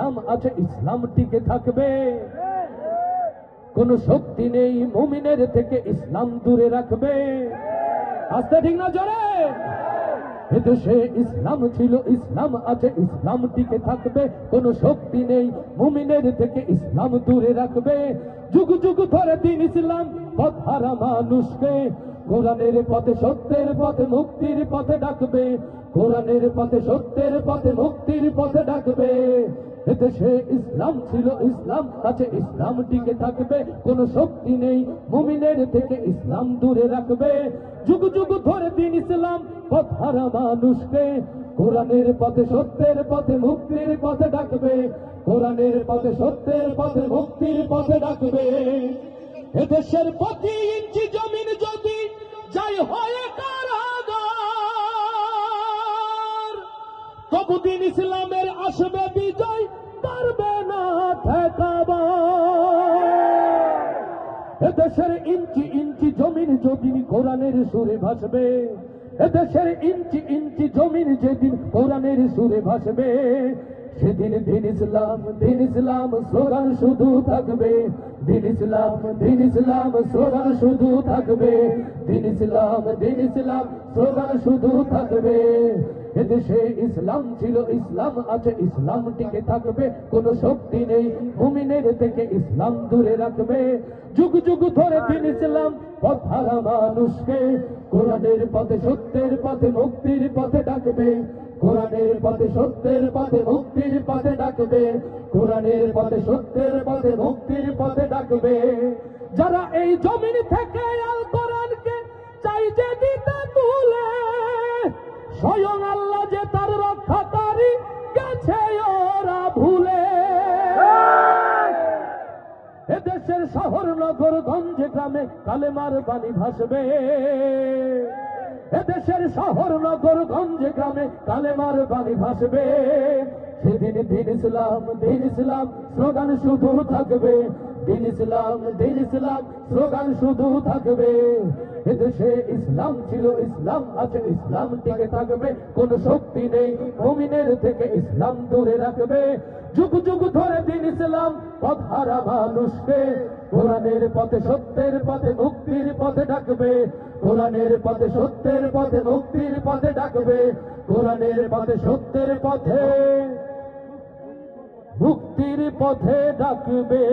ইসলাম আছে ইসলাম টিকে থাকবে। কোন শক্তি নেই মুমিনের থেকে ইসলাম দূরে রাখবে। আস্তে ঠিক না জোরে? এদেশে ইসলাম ছিল ইসলাম আছে ইসলাম টিকে থাকবে। কোন শক্তি নেই মুমিনের থেকে ইসলাম দূরে রাখবে। যুগ যুগ ধরে দিন ইসলাম পথ হারা মানুষকে কোরআনের পথে সত্যের পথে মুক্তির পথে ডাকবে। কোরআনের পথে সত্যের পথে মুক্তির পথে ডাকবে। এদেশে ইসলাম ছিল ইসলাম আছে ইসলাম টিকে থাকবে। কোন শক্তি নেই মুমিনের থেকে ইসলাম দূরে রাখবে। যুগ যুগ ধরে দিন ইসলাম পথ হারা মানুষকে কোরআনের পথে সত্যের পথে মুক্তির পথে ডাকবে। কোরআনের পথে সত্যের পথে মুক্তির পথে ডাকবে। এদেশের প্রতি ইঞ্চি জমিন যদি যাই হয় কারাগার, তবু দিন ইসলামের আসবে বিজয়, পারবে না ঠেকাবার। এদেশের ইঞ্চি ইঞ্চি জমিন যদি কোরআনের সুরে ভাসবে, এদেশের ইঞ্চি ইঞ্চি জমিন যেদিন কোরআনের সুরে ভাসবে, সেদিন দিন ইসলাম স্লোগান শুধু থাকবে। দিন ইসলাম স্লোগান শুধু থাকবে। দিন ইসলাম স্লোগান শুধু থাকবে। এদেশে ইসলাম ছিল ইসলাম আছে ইসলাম টিকে থাকবে। কোন শক্তি নেই মুমিনের থেকে ইসলাম দূরে রাখবে। যুগ যুগ ধরে দিন ইসলাম পথ হারা মানুষকে কোরআনের পথে সত্যের পথে মুক্তির পথে ডাকবে। কোরআনের পথে সত্যের পথে মুক্তির পথে ডাকবে। কোরআনের পথে সত্যের পথে মুক্তির পথে ডাকবে। যারা এই জমিন থেকে আল কোরআনকে চাই যে দিতে তুলে, স্বয়ং আল্লাহ যে তার রক্ষাকারী গেছে ওরা ভুলে। এদেশের শহর নগর গঞ্জে গ্রামে কালেমার বাণী ভাসবে। এদেশের শহর নগর গঞ্জে গ্রামে কালেমার বাণী ভাসবে। সেদিন দিন ইসলাম স্লোগান শুধু থাকবে। দিন ইসলাম স্লোগান শুধু থাকবে। এদেশে ইসলাম ছিল ইসলাম আছে ইসলাম টিকে থাকবে। কোন শক্তি নেই মুমিনের থেকে ইসলাম দূরে রাখবে। যুগ যুগ ধরে দিন ইসলাম পথ হারা মানুষকে কোরআনের পথে সত্যের পথে মুক্তির পথে ডাকবে। কোরআনের পথে সত্যের পথে মুক্তির পথে ডাকবে। কোরআনের পথে সত্যের পথে মুক্তির পথে ডাকবে।